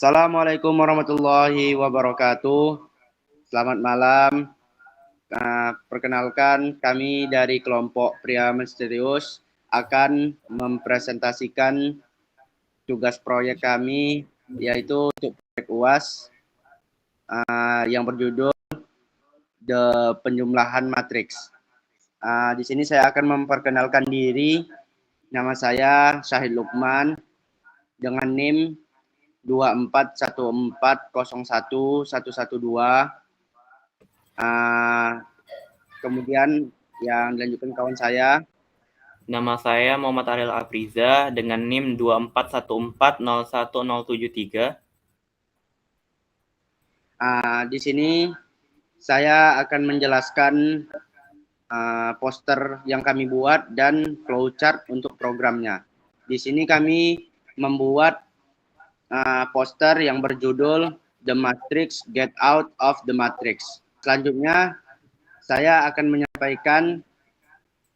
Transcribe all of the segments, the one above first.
Assalamualaikum warahmatullahi wabarakatuh. Selamat malam. Perkenalkan, kami dari kelompok Pria Misterius akan mempresentasikan tugas proyek kami, yaitu untuk proyek UAS yang berjudul The Penjumlahan Matriks. Di sini saya akan memperkenalkan diri. Nama saya Syahid Lukman dengan NIM 2414011112. Kemudian yang dilanjutkan kawan saya. Nama saya Muhammad Ariel Afriza dengan NIM 2414011073. Di sini saya akan menjelaskan poster yang kami buat dan flowchart untuk programnya. Di sini kami membuat poster yang berjudul The Matrix, Get Out of the Matrix. Selanjutnya saya akan menyampaikan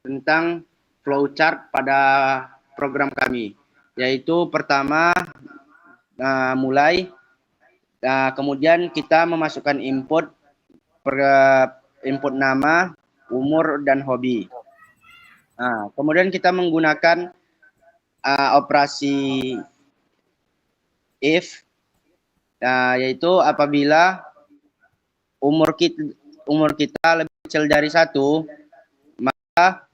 tentang flowchart pada program kami, yaitu pertama mulai, kemudian kita memasukkan input nama, umur, dan hobi. Kemudian kita menggunakan operasi if, yaitu apabila umur kita lebih kecil dari 1, maka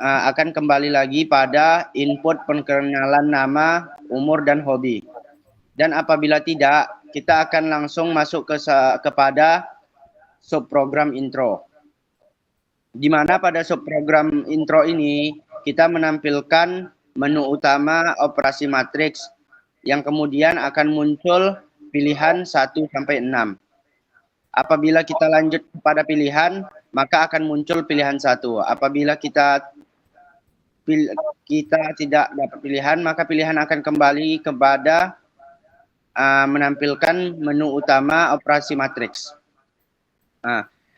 akan kembali lagi pada input perkenalan nama, umur, dan hobi. Dan apabila tidak, kita akan langsung masuk kepada subprogram intro. Di mana pada subprogram intro ini kita menampilkan menu utama operasi matriks yang kemudian akan muncul pilihan 1 sampai 6. Apabila kita lanjut pada pilihan, maka akan muncul pilihan 1. Apabila kita tidak dapat pilihan, maka pilihan akan kembali kepada menampilkan menu utama operasi matriks.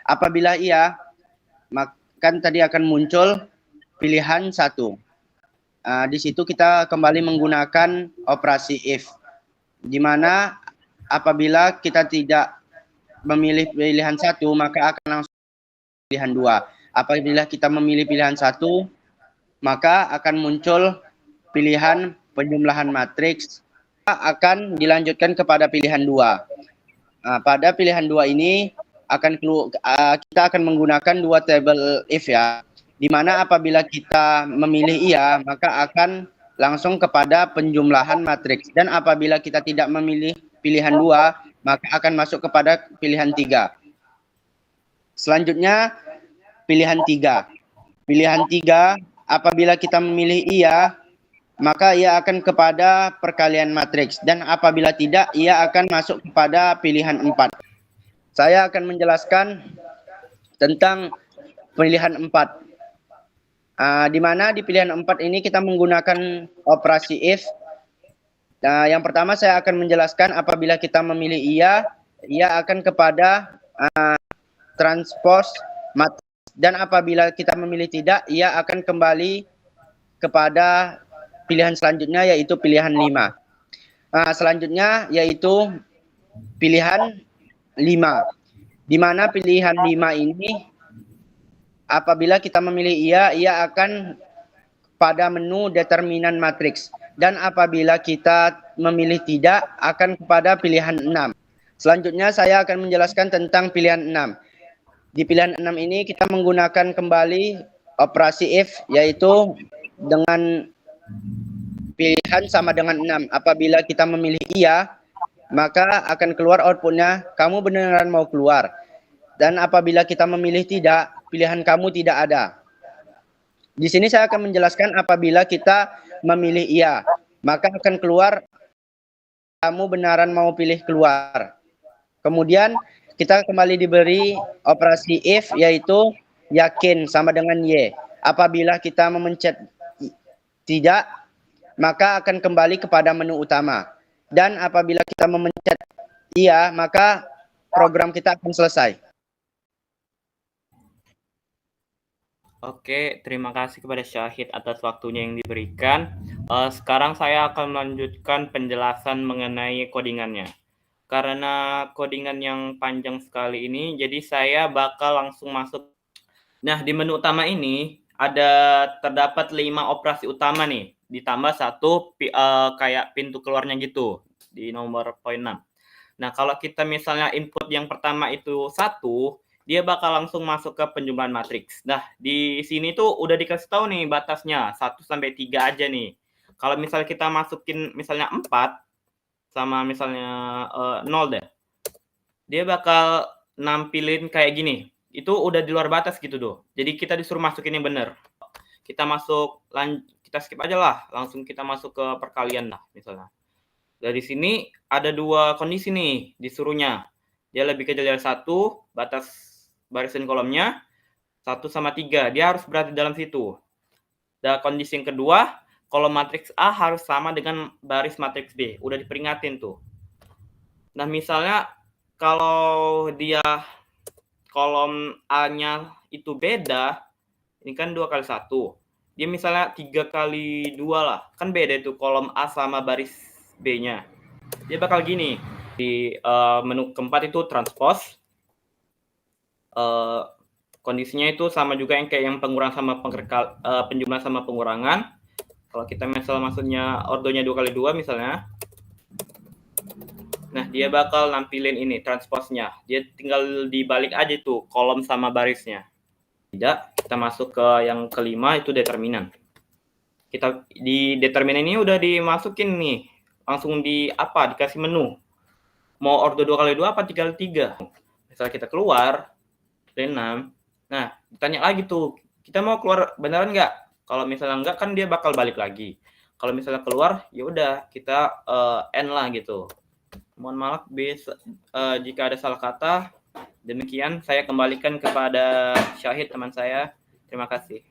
Apabila iya, maka tadi akan muncul pilihan 1. Di situ kita kembali menggunakan operasi if, di mana apabila kita tidak memilih pilihan 1, maka akan langsung pilihan 2. Apabila kita memilih pilihan 1, maka akan muncul pilihan penjumlahan matriks, akan dilanjutkan kepada pilihan 2. Pada pilihan 2 ini kita akan menggunakan 2 table if ya, di mana apabila kita memilih iya, maka akan langsung kepada penjumlahan matriks, dan apabila kita tidak memilih pilihan 2, maka akan masuk kepada pilihan 3. Selanjutnya pilihan 3. Pilihan 3 apabila kita memilih iya, maka ia akan kepada perkalian matriks, dan apabila tidak, ia akan masuk kepada pilihan 4. Saya akan menjelaskan tentang pilihan 4. Di mana di pilihan 4 ini kita menggunakan operasi if. Yang pertama saya akan menjelaskan apabila kita memilih iya, ia akan kepada transpose matriks, dan apabila kita memilih tidak, ia akan kembali kepada pilihan selanjutnya, yaitu pilihan 5. Selanjutnya yaitu pilihan 5, di mana pilihan 5 ini apabila kita memilih iya, ia akan pada menu determinan matriks, dan apabila kita memilih tidak, akan kepada pilihan 6. Selanjutnya saya akan menjelaskan tentang pilihan 6. Di pilihan 6 ini kita menggunakan kembali operasi if, yaitu dengan pilihan sama dengan 6. Apabila kita memilih iya, maka akan keluar outputnya kamu beneran mau keluar. Dan apabila kita memilih tidak, pilihan kamu tidak ada. Di sini saya akan menjelaskan apabila kita memilih iya, maka akan keluar kamu beneran mau pilih keluar. Kemudian kita kembali diberi operasi if, yaitu yakin sama dengan y. Apabila kita memencet tidak, maka akan kembali kepada menu utama. Dan apabila kita memencet iya, maka program kita akan selesai. Oke, terima kasih kepada Syahid atas waktunya yang diberikan. Sekarang saya akan melanjutkan penjelasan mengenai codingannya. Karena codingan yang panjang sekali ini, jadi saya bakal langsung masuk. Nah, di menu utama ini terdapat 5 operasi utama nih, ditambah satu kayak pintu keluarnya gitu di nomor poin 6. Nah, kalau kita misalnya input yang pertama itu 1, dia bakal langsung masuk ke penjumlahan matriks. Nah, di sini tuh udah dikasih tahu nih batasnya 1 sampai 3 aja nih. Kalau misalnya kita masukin misalnya 4 sama misalnya 0 deh. Dia bakal nampilin kayak gini. Itu udah di luar batas gitu doh. Jadi kita disuruh masukin yang bener. Kita kita skip aja lah. Langsung kita masuk ke perkalian lah misalnya. Dari sini ada 2 kondisi nih disuruhnya. Dia lebih kecil dari 1, batas baris dan kolomnya 1 sama 3. Dia harus berada dalam situ. Dan kondisi yang kedua, kolom matriks A harus sama dengan baris matriks B. Udah diperingatin tuh. Nah, misalnya kalau dia kolom A-nya itu beda, ini kan 2 kali 1. Dia misalnya 3 kali 2 lah. Kan beda itu kolom A sama baris B-nya. Dia bakal gini. Di menu keempat itu transpose. Kondisinya itu sama juga yang kayak yang pengurangan sama penjumlahan sama pengurangan. Kalau kita misalnya maksudnya ordonya 2 kali 2 misalnya. Nah, dia bakal nampilin ini transpose-nya. Dia tinggal dibalik aja tuh kolom sama barisnya. Tidak, kita masuk ke yang kelima itu determinan. Kita di determinan ini udah dimasukin nih. Langsung dikasih menu. Mau ordo 2 kali 2 apa 3 kali 3. Misalnya kita keluar dari 6. Nah, ditanya lagi tuh, kita mau keluar beneran nggak? Kalau misalnya nggak kan dia bakal balik lagi. Kalau misalnya keluar, ya udah kita end lah gitu. Mohon maaf jika ada salah kata. Demikian saya kembalikan kepada Syahid teman saya. Terima kasih.